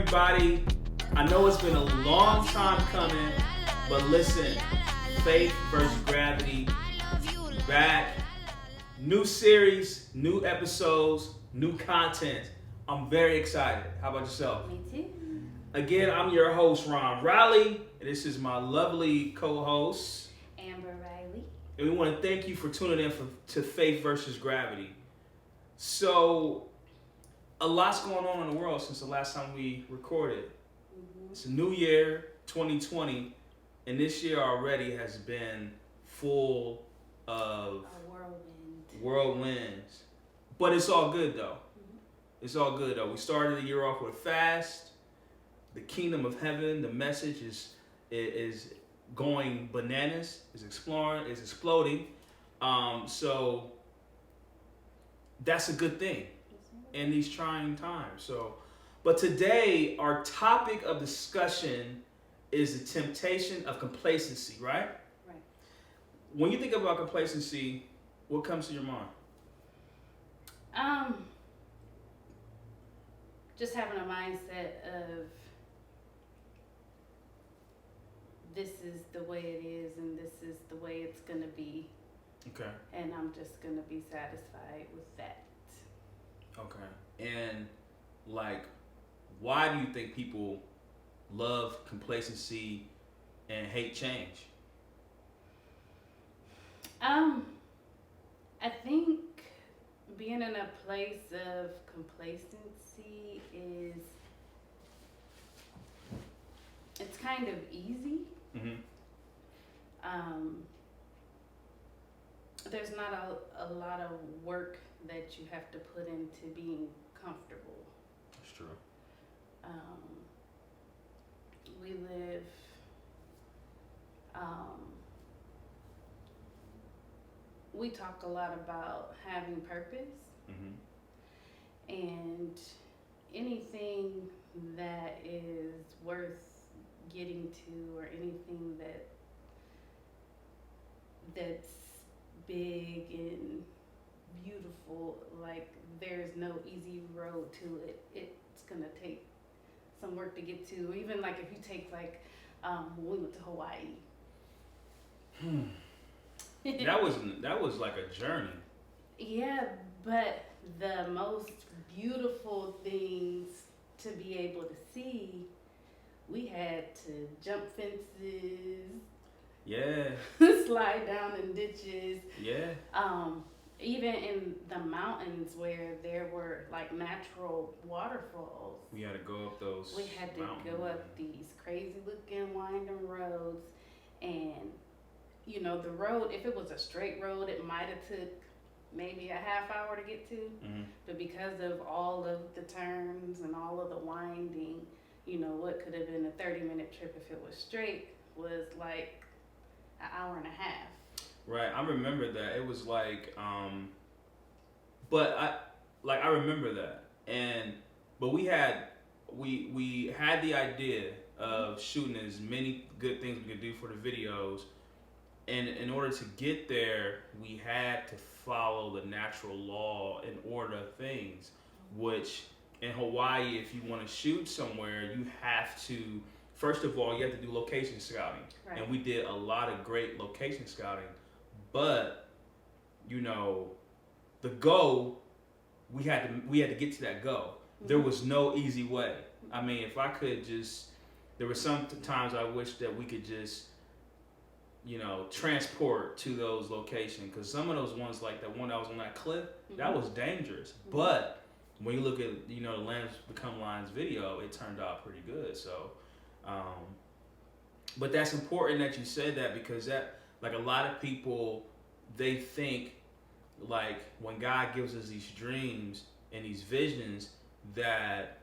everybody. I know it's been a long time coming, but listen, Faith versus Gravity, back. New series, new episodes, new content. I'm very excited. How about yourself? Me too. Again, I'm your host, Ron Riley. This is my lovely co-host, Amber Riley. and we want to thank you for tuning in to Faith versus Gravity. So, a lot's going on in the world since the last time we recorded. Mm-hmm. It's a new year, 2020, and this year already has been full of A whirlwinds. But it's all good though. Mm-hmm. It's all good though. We started the year off with fast. The kingdom of heaven, the message is going bananas, is exploring, is exploding. So that's a good thing in these trying times. So, but today our topic of discussion is the temptation of complacency, right? Right. When you think about complacency, what comes to your mind? Just having a mindset of this is the way it is and this is the way it's gonna be. Okay. And I'm just gonna be satisfied with that. Okay. And like, why do you think people love complacency and hate change? I think being in a place of complacency it's kind of easy. Mm-hmm. There's not a lot of work that you have to put into being comfortable. That's true. We live we talk a lot about having purpose, Mm-hmm. and anything that is worth getting to, or anything that's big and beautiful, like there's no easy road to it. It's gonna take some work to get to. Even like if you take like when we went to Hawaii. That was like a journey. Yeah, but the most beautiful things to be able to see, we had to jump fences. Yeah. Slide down in ditches. Yeah. Even in the mountains where there were like natural waterfalls. We had to go up those. We had to mountains. go up these crazy looking winding roads, and you know the road. If it was a straight road, it might have took maybe a half hour to get to. Mm-hmm. But because of all of the turns and all of the winding, you know what could have been a 30-minute trip if it was straight was like an hour and a half. Right, I remember that. It was like, but I remember that, but we had the idea of shooting as many good things we could do for the videos, and in order to get there, we had to follow the natural law and order of things, which in Hawaii, if you want to shoot somewhere, you have to, first of all, you have to do location scouting, Right. and we did a lot of great location scouting. But, you know, the goal, we had to get to that goal. Mm-hmm. There was no easy way. I mean, if I could just, there were some times I wish that we could just, you know, transport to those locations. Because some of those ones, like that one that was on that cliff, Mm-hmm. that was dangerous. Mm-hmm. But when you look at, you know, the Lambs Become Lions video, it turned out pretty good. So, but that's important that you said that, because that, like a lot of people, they think like when God gives us these dreams and these visions that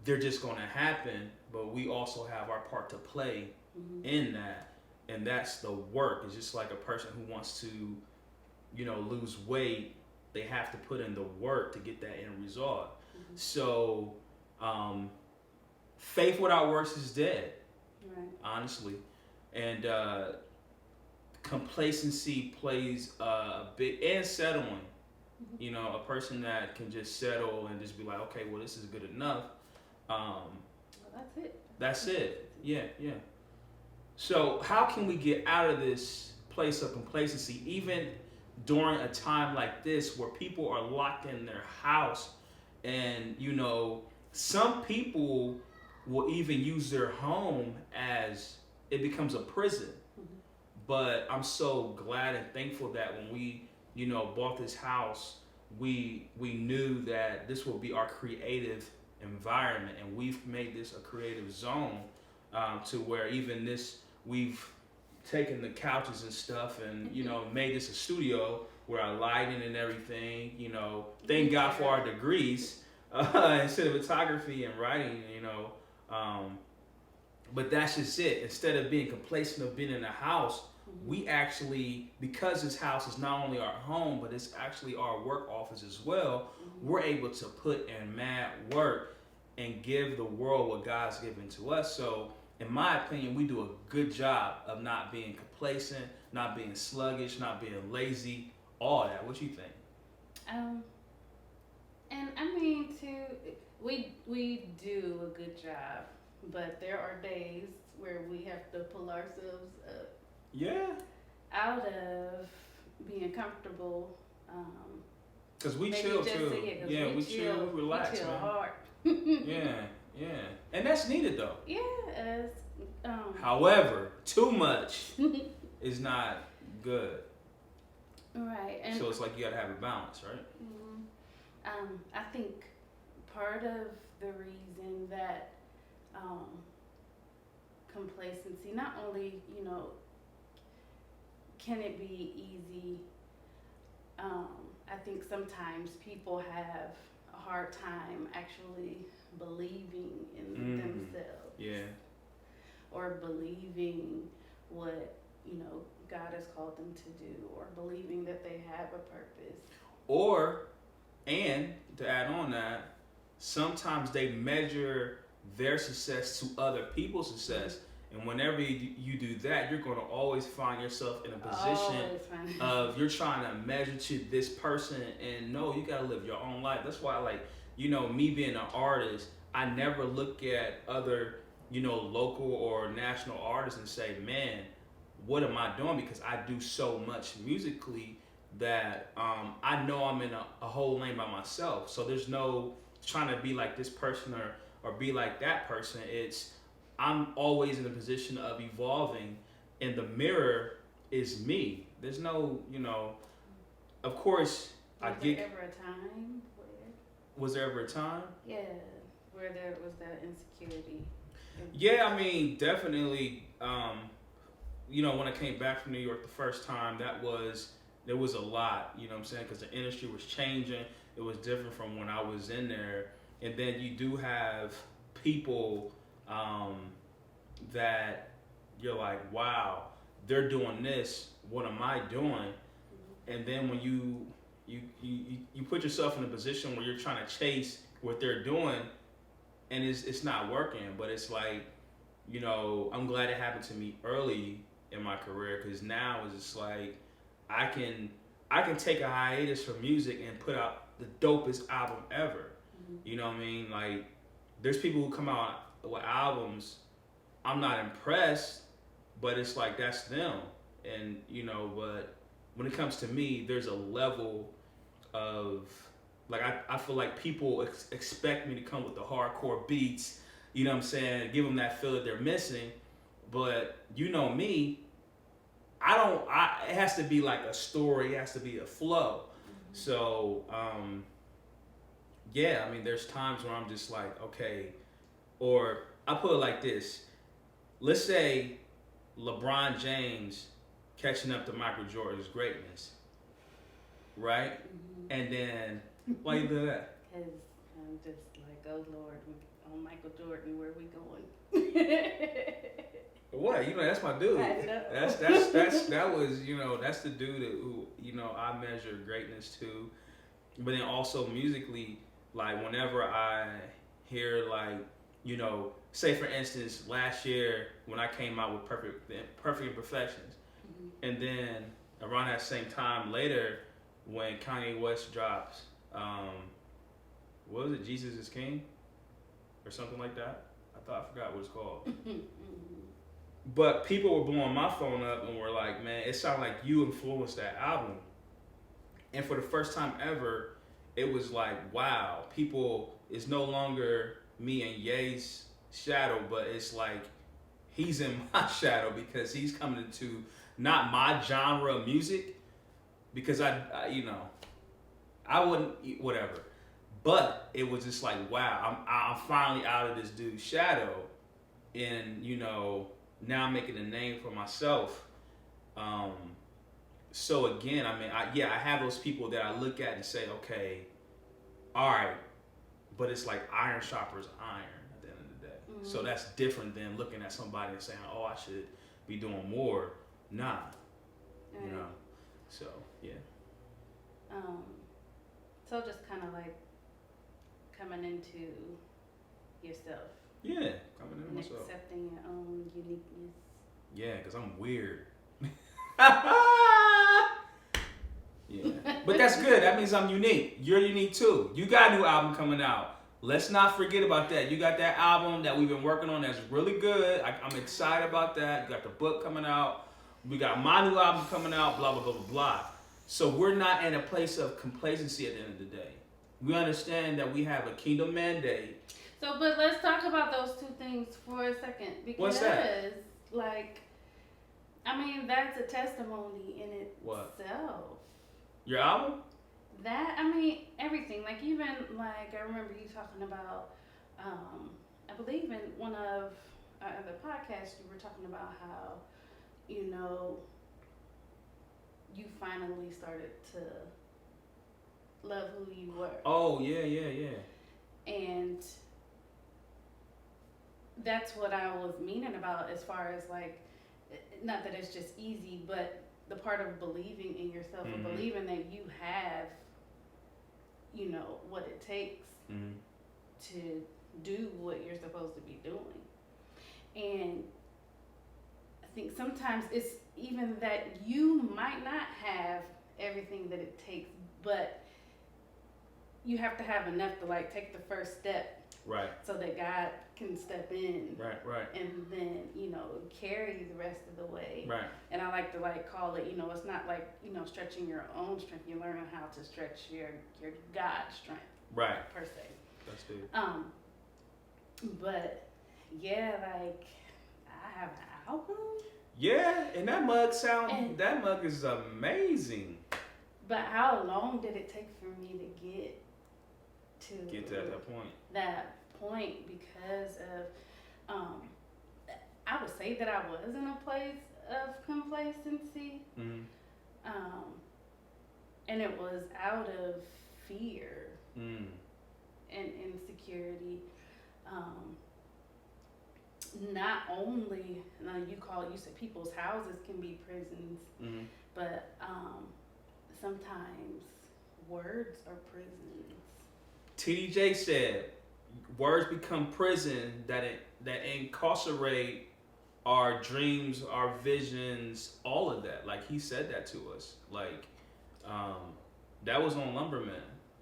they're just going to happen, but we also have our part to play Mm-hmm. in that, and that's the work. It's just like a person who wants to, you know, lose weight, they have to put in the work to get that end result. Mm-hmm. So faith without works is dead. Right. Honestly. And complacency plays a big, and settling. Mm-hmm. You know, a person that can just settle and just be like, okay, well, this is good enough. that's it. That's it. Yeah, yeah. So how can we get out of this place of complacency, even during a time like this where people are locked in their house, and some people will even use their home as it becomes a prison. Mm-hmm. But I'm so glad and thankful that when we, bought this house, we knew that this will be our creative environment, and we've made this a creative zone, to where even this we've taken the couches and stuff and made this a studio where our lighting and everything. Thank God for our degrees in cinematography and writing. But that's just it. Instead of being complacent of being in a house, we actually, because this house is not only our home, but it's actually our work office as well, we're able to put in mad work and give the world what God's given to us. So, in my opinion, we do a good job of not being complacent, not being sluggish, not being lazy, all that. What you think? And I mean, we do a good job, but there are days where we have to pull ourselves up. Yeah. Out of being comfortable. Cause we chill too. Yeah, we chill, we relax, we chill man. hard. Yeah, and that's needed though. Yes. However, too much is not good. Right. And so it's like you gotta have a balance, right? I think part of the reason that complacency, not only can it be easy, I think sometimes people have a hard time actually believing in themselves. Yeah. Or believing what, God has called them to do, or believing that they have a purpose. And to add on that, sometimes they measure their success to other people's success. And whenever you do that, you're going to always find yourself in a position of you're trying to measure to this person. And no, you got to live your own life. That's why, me being an artist, I never look at other, local or national artists and say, man, what am I doing? Because I do so much musically that I know I'm in a whole lane by myself. So there's no trying to be like this person or be like that person. I'm always in a position of evolving, and the mirror is me. There's no, of course, Was there ever a time where? Was there ever a time? Yeah, where there was that insecurity. Yeah, I mean, definitely. When I came back from New York the first time, there was a lot. You know what I'm saying? Because the industry was changing. It was different from when I was in there, and then you do have people. That you're like, wow, they're doing this. What am I doing? And then when you put yourself in a position where you're trying to chase what they're doing, and it's not working. But it's like, I'm glad it happened to me early in my career, because now it's just like I can take a hiatus from music and put out the dopest album ever. You know what I mean? Like, there's people who come out with albums, I'm not impressed, but it's like that's them. And but when it comes to me, there's a level of I feel like people expect me to come with the hardcore beats, what I'm saying, give them that feel that they're missing. But me, it has to be like a story, it has to be a flow. So yeah, I mean, there's times where I'm just like, okay. Or I put it like this. Let's say LeBron James catching up to Michael Jordan's greatness, right? And then, why you do that? Because I'm just like, oh Lord, on Michael Jordan, where are we going? What? That's my dude. I know. That's the dude who I measure greatness to. But then also musically, like whenever I hear say for instance, last year when I came out with Perfect Imperfections, and then around that same time later when Kanye West drops, what was it, Jesus is King, or something like that? I forgot what it's called. But people were blowing my phone up and were like, man, it sounded like you influenced that album. And for the first time ever, it was like, wow, people, it's no longer me and Ye's shadow, but it's like he's in my shadow because he's coming into not my genre of music, because I you know, I wouldn't, whatever. But it was just like, wow, I'm finally out of this dude's shadow, and you know, now I'm making a name for myself. So again, I mean, I have those people that I look at and say, okay, all right, but it's like iron sharpens iron at the end of the day. Mm-hmm. So that's different than looking at somebody and saying, oh, I should be doing more. Nah, you know. So yeah. So just kind of like coming into yourself. Yeah, coming into and myself. Accepting your own uniqueness. Yeah, because I'm weird. Yeah, but that's good. That means I'm unique. You're unique too. You got a new album coming out. Let's not forget about that. You got that album that we've been working on that's really good. I'm excited about that. You got the book coming out. We got my new album coming out. Blah, blah, blah, blah, blah. So we're not in a place of complacency at the end of the day. We understand that we have a kingdom mandate. So, but let's talk about those two things for a second. Because, what's that? Like, I mean, that's a testimony in itself. What? Your album? That, I mean, everything. Like, even, like, I remember you talking about, I believe in one of our other podcasts, you were talking about how, you know, you finally started to love who you were. Oh, yeah. And that's what I was meaning about as far as, like, not that it's just easy, but the part of believing in yourself, mm-hmm. and believing that you have, you know, what it takes, mm-hmm. to do what you're supposed to be doing. And I think sometimes it's even that you might not have everything that it takes, but you have to have enough to, like, take the first step. Right. So that God can step in. Right. And then, you know, carry you the rest of the way. Right. And I like to, like, call it, you know, it's not like, you know, stretching your own strength. You're learning how to stretch your God strength. Right. Per se. That's good. But yeah, like, I have an album. Yeah, and that mug is amazing. But how long did it take for me to get to that point? That point, because of I would say that I was in a place of complacency. Mm-hmm. And it was out of fear and insecurity. Not only, you said people's houses can be prisons, mm-hmm. but sometimes words are prisons. TDJ said, words become prison that incarcerate our dreams, our visions, all of that. Like, he said that to us. Like, that was on Lumberman,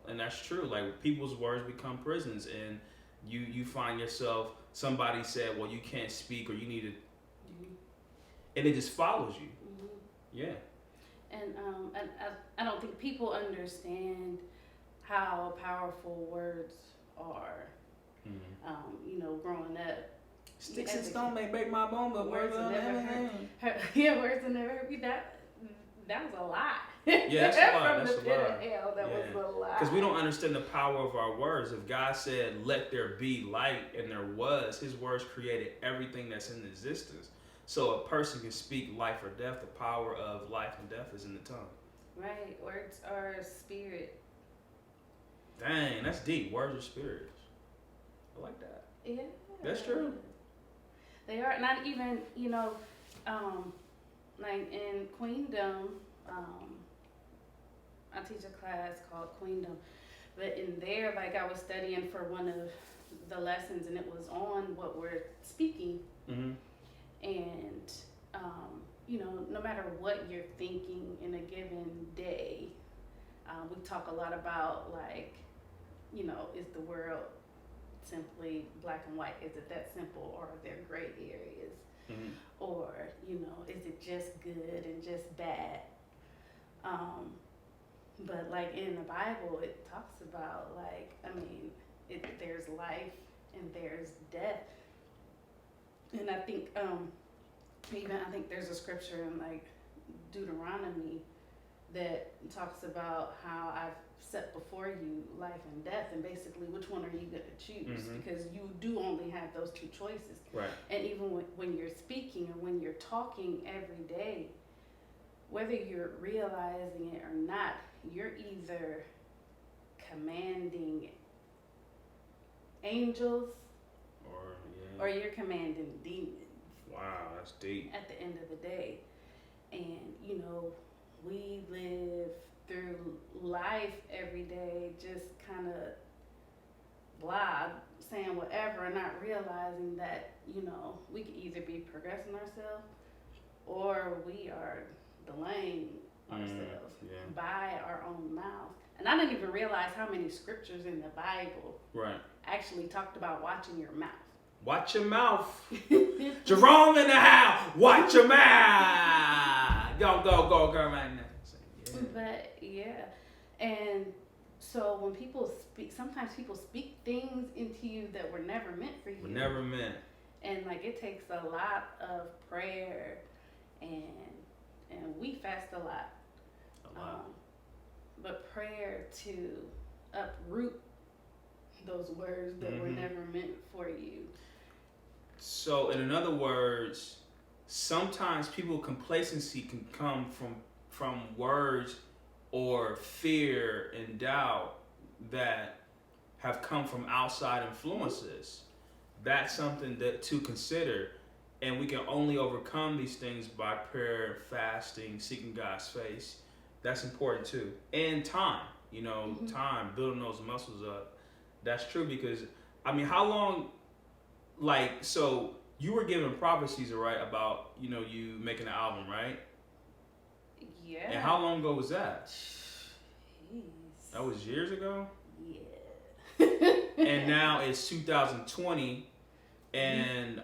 and that's true. Like, people's words become prisons, and you find yourself, somebody said, well, you can't speak, or you need to, mm-hmm. and it just follows you. Mm-hmm. Yeah. And I don't think people understand how powerful words are. Mm-hmm. You know, growing up. Sticks and stones may break my bone, but words will never hurt. Yeah, words will never hurt me. That was a lie. Yeah, that's a lie. From the pit of hell, that was a lie. Because we don't understand the power of our words. If God said, let there be light, and there was, his words created everything that's in existence. So a person can speak life or death. The power of life and death is in the tongue. Right. Words are spirit. Dang, that's deep. Words are spirits. I like that. Yeah. That's true. They are. Not even, you know, like in Queendom, I teach a class called Queendom. But in there, like, I was studying for one of the lessons, and it was on what we're speaking. Mm-hmm. And, you know, no matter what you're thinking in a given day, we talk a lot about, like, you know, is the world simply black and white? Is it that simple, or are there gray areas? Mm-hmm. Or, is it just good and just bad? But like in the Bible, it talks about there's life and there's death. And I think I think there's a scripture in like Deuteronomy that talks about how I've set before you life and death, and basically which one are you going to choose? Mm-hmm. Because you do only have those two choices. Right. And even when you're speaking or when you're talking every day, whether you're realizing it or not, you're either commanding angels or you're commanding demons. Wow, that's deep. At the end of the day. And, we live through life every day just kind of blah, saying whatever and not realizing that, we could either be progressing ourselves or we are delaying ourselves by our own mouth. And I didn't even realize how many scriptures in the Bible actually talked about watching your mouth. Watch your mouth. Jerome in the house. Watch your mouth. Go, right now. But and so when people speak, sometimes people speak things into you that were never meant for you. Were never meant. And like it takes a lot of prayer, and we fast a lot. But prayer to uproot those words that were never meant for you. So, in other words, sometimes complacency can come from words or fear and doubt that have come from outside influences. That's something to consider. And we can only overcome these things by prayer, fasting, seeking God's face. That's important too. And time, time, building those muscles up. That's true because, how long, so you were given prophecies, right, about, you making an album, right? Yeah. And how long ago was that? Jeez. That was years ago? Yeah. And now it's 2020, and,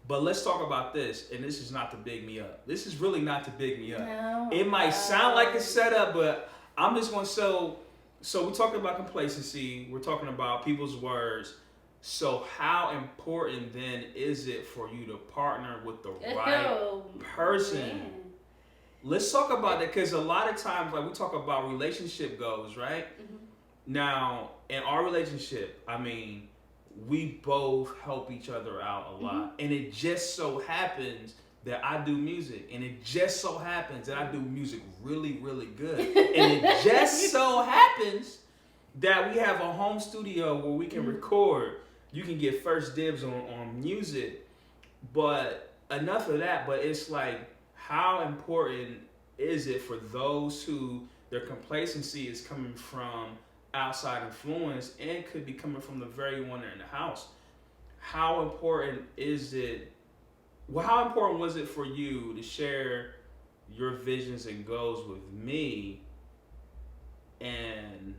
but let's talk about this, and this is not to big me up. This is really not to big me up. No, it might sound like a setup, but I'm just going to, so we're talking about complacency, we're talking about people's words. So how important then is it for you to partner with the right person? Man. Let's talk about that, because a lot of times, like we talk about relationship goals, right? Mm-hmm. Now, in our relationship, we both help each other out a lot. And it just so happens that I do music. And it just so happens that I do music really, really good. And it just so happens that we have a home studio where we can record. You can get first dibs on music. But enough of that. But it's like, how important is it for those who their complacency is coming from outside influence and could be coming from the very one in the house? How important is it? Well, how important was it for you to share your visions and goals with me? And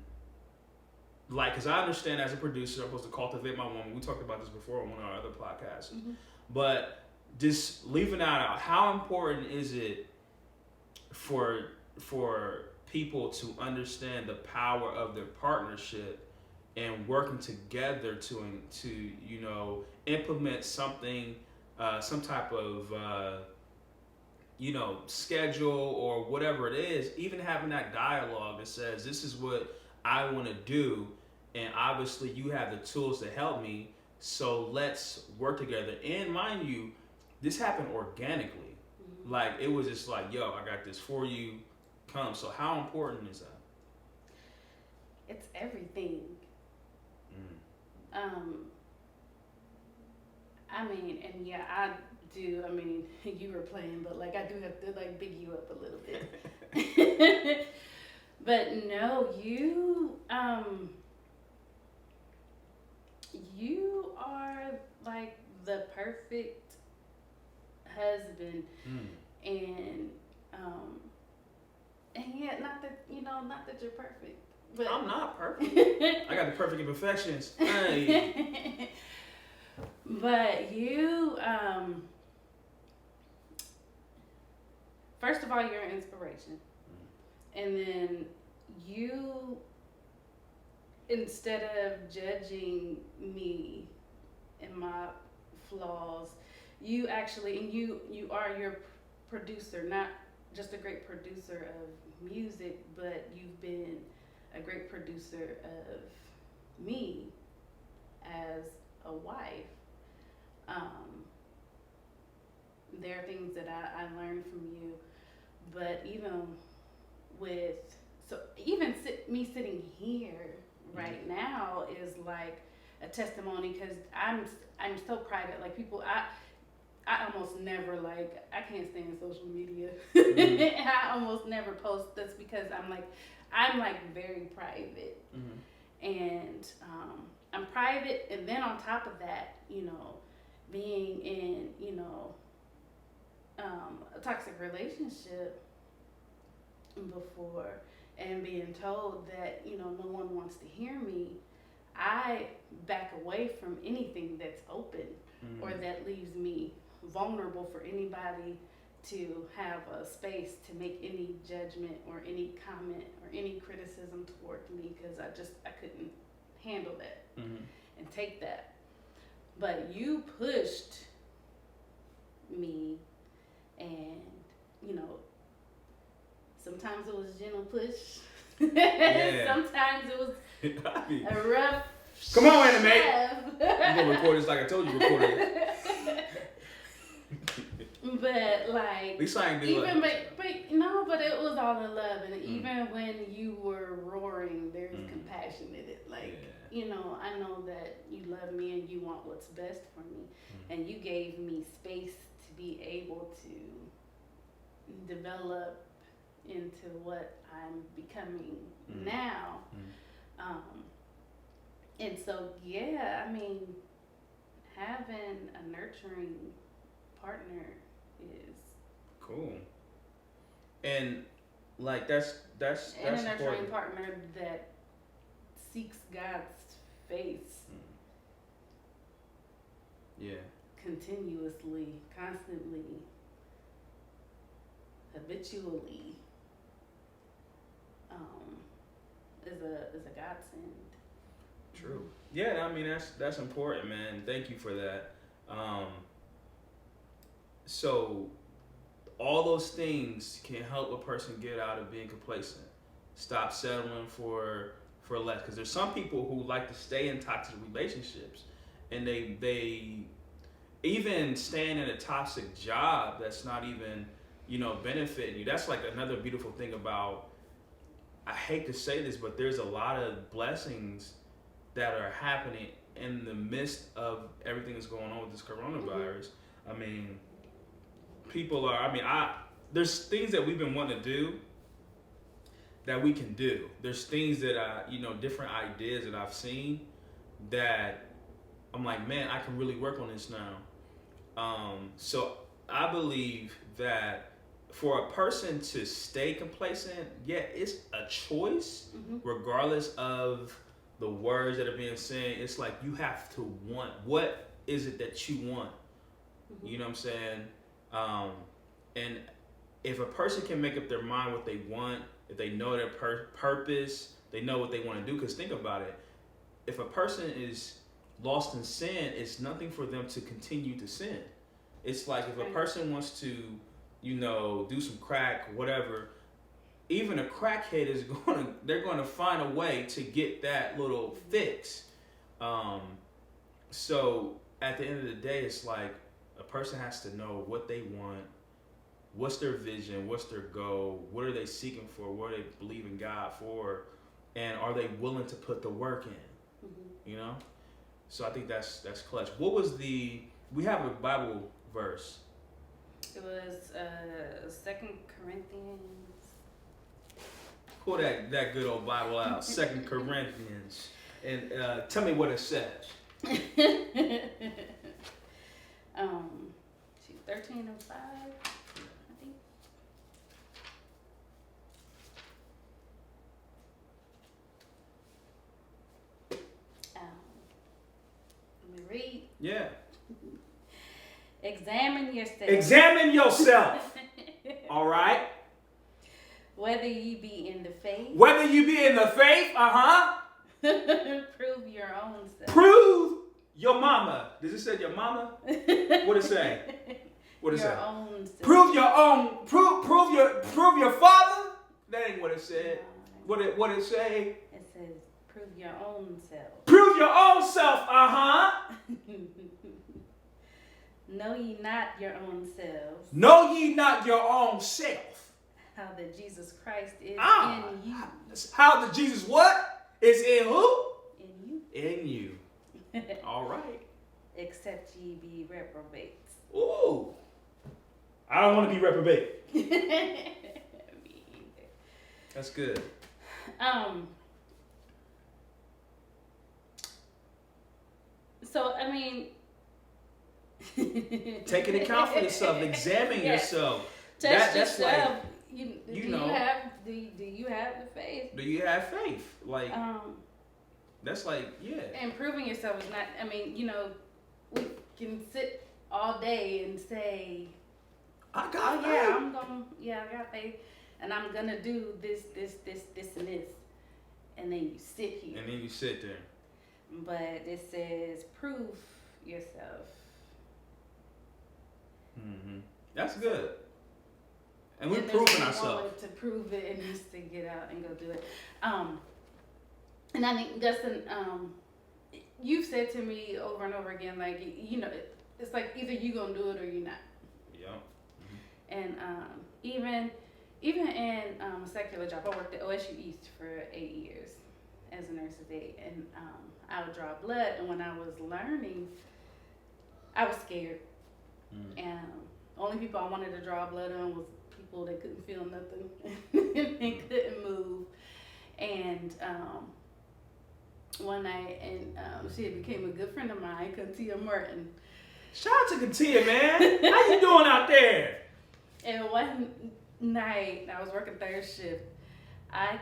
because I understand as a producer, I'm supposed to cultivate my woman. We talked about this before on one of our other podcasts. But just leaving that out, how important is it for people to understand the power of their partnership and working together to implement something, some type of schedule or whatever it is, even having that dialogue that says, this is what I want to do, and obviously you have the tools to help me, so let's work together. And mind you, this happened organically. Like, it was just like, yo, I got this for you, come. So how important is that? It's everything. I do. You were playing, but I do have to big you up a little bit. But no, you are the perfect husband, and yet not that you're perfect, But I'm not perfect. I got the perfect imperfections. Hey. But you, first of all, you're an inspiration. And then you, instead of judging me and my flaws, you actually, and you are your producer, not just a great producer of music, but you've been a great producer of me as a wife. There are things that I learned from you, but even with, so even me sitting here right now is like a testimony, because I'm so private. Like people, I almost never, like, I can't stand social media. I almost never post. That's because I'm like very private. And I'm private, and then on top of that, being in, a toxic relationship before, and being told that, no one wants to hear me, I back away from anything that's open or that leaves me vulnerable for anybody to have a space to make any judgment or any comment or any criticism towards me, because I couldn't handle that and take that. But you pushed me, and sometimes it was a gentle push. Yeah. Sometimes it was a rough. Come on, anime. You gonna record this like I told you to record it. But like, at least I ain't do even like but it was all in love, and even when you were roaring, there's compassion in it. Like, I know that you love me and you want what's best for me, and you gave me space to be able to develop into what I'm becoming now. And so, yeah, I mean, having a nurturing partner is cool. And like that's and a nurturing important. partner that seeks God's face continuously, constantly, habitually, is a godsend. True. Yeah, I mean that's important, man. Thank you for that. So all those things can help a person get out of being complacent. Stop settling for less, because there's some people who like to stay in toxic relationships, and they even staying in a toxic job that's not even benefiting you. That's like another beautiful thing about, I hate to say this, but there's a lot of blessings that are happening in the midst of everything that's going on with this coronavirus. I mean, people are, there's things that we've been wanting to do that we can do. There's things that different ideas that I've seen that I'm like, man, I can really work on this now. So I believe that for a person to stay complacent, it's a choice, regardless of the words that are being said. It's like you have to want, what is it that you want? You know what I'm saying? And if a person can make up their mind what they want, if they know their purpose, they know what they want to do. Because think about it, if a person is lost in sin, it's nothing for them to continue to sin. It's like if a person wants to, do some crack, whatever, even a crackhead is they're gonna find a way to get that little fix. So at the end of the day, it's like a person has to know what they want, what's their vision, what's their goal, what are they seeking for, what do they believe in God for, and are they willing to put the work in? So I think that's clutch. What was we have a Bible verse. It was 2 Corinthians. Pull that good old Bible out, 2 Corinthians, and tell me what it says. 13 and 5, I think. Yeah. Examine yourself. Examine yourself. All right. Whether you be in the faith. Whether you be in the faith, Prove your own self. Prove your mama. Does it say your mama? What it say? What it say? Your own self. Prove your own. Prove your father. That ain't what it said. No, What it say? it says prove your own self. Prove your own self. Know ye not your own selves. Know ye not your own self. How that Jesus Christ is in you. How that Jesus what? Is in who? In you. In you. All right. Except ye be reprobates. Ooh. I don't want to be reprobate. Me either. That's good. So I mean, take an account for yourself. Examine yourself. Test That's yourself. like, do you have the faith? Do you have faith? Like, that's like, yeah. And proving yourself is not. I mean, we can sit all day and say, I got faith. I got faith, and I'm gonna do this, and this, and then you sit here. And then you sit there. But it says prove yourself. Mm-hmm. That's good. And we're And proving ourselves. To prove it and just to get out and go do it. And I think Dustin, you've said to me over and over again, like, it's like either you gonna do it or you're not. Yeah. Mm-hmm. And even in a secular job, I worked at OSU East for 8 years as a nurse's aide, and I would draw blood. And when I was learning, I was scared. And only people I wanted to draw blood on was people that couldn't feel nothing and couldn't move. And one night, and she had became a good friend of mine, Katia Martin. Shout out to Katia, man. How you doing out there? And one night, I was working third shift. I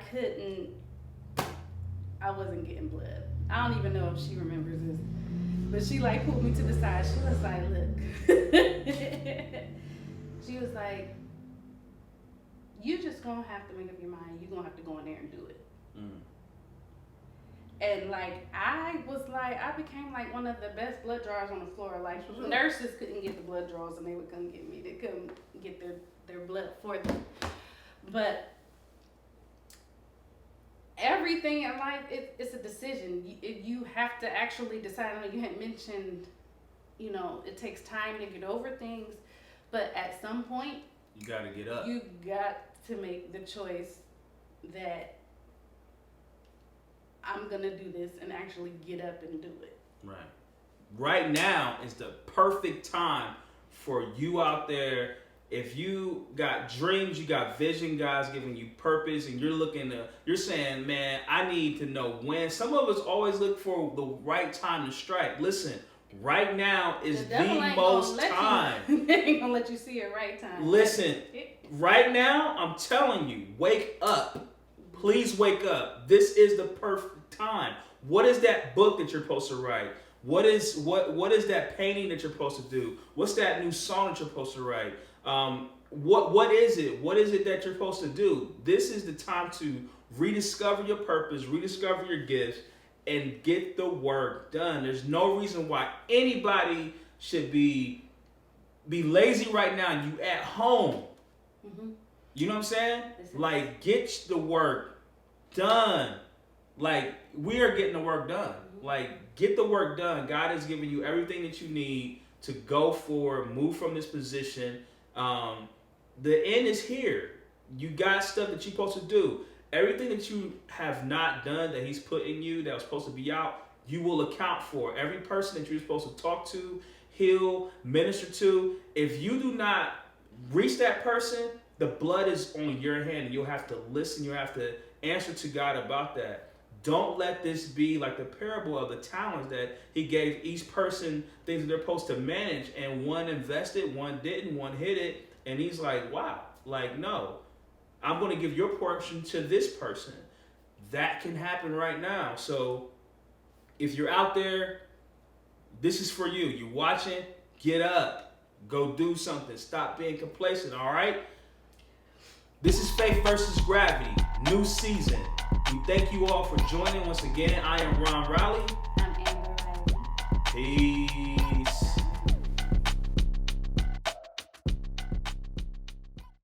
wasn't getting blood. I don't even know if she remembers this. But she pulled me to the side. She was like, look. She was like, you just gonna have to make up your mind. You're gonna have to go in there and do it. And I became one of the best blood drawers on the floor. Nurses couldn't get the blood draws and they would come get me. They couldn't get their blood for them. But everything in life, it's a decision. You have to actually decide. I know you had mentioned, it takes time to get over things, but at some point, you got to get up. You got to make the choice that I'm going to do this and actually get up and do it. Right. Right now is the perfect time for you out there. If you got dreams, you got vision, God's giving you purpose, and you're saying, man, I need to know when. Some of us always look for the right time to strike. Listen, right now is the most time. They ain't gonna let you see it right time. Listen, right now, I'm telling you, wake up. Please wake up. This is the perfect time. What is that book that you're supposed to write? What is that painting that you're supposed to do? What's that new song that you're supposed to write? What is it? What is it that you're supposed to do? This is the time to rediscover your purpose, rediscover your gifts, and get the work done. There's no reason why anybody should be lazy right now. You at home. Mm-hmm. You know what I'm saying? Get the work done. We are getting the work done. Mm-hmm. Get the work done. God has given you everything that you need to go forward, move from this position. The end is here. You got stuff that you're supposed to do. Everything that you have not done that he's put in you that was supposed to be out, you will account for. Every person that you're supposed to talk to, heal, minister to, if you do not reach that person, the blood is on your hand and you'll have to listen. You'll have to answer to God about that. Don't let this be like the parable of the talents that he gave each person things that they're supposed to manage, and one invested, one didn't, one hid it, and he's like, wow, no, I'm going to give your portion to this person. That can happen right now. So if you're out there, this is for you. You watching? Get up. Go do something. Stop being complacent, all right? This is Faith versus Gravity, new season. We thank you all for joining once again. I am Ron Raleigh. I'm Amber Riley. Peace.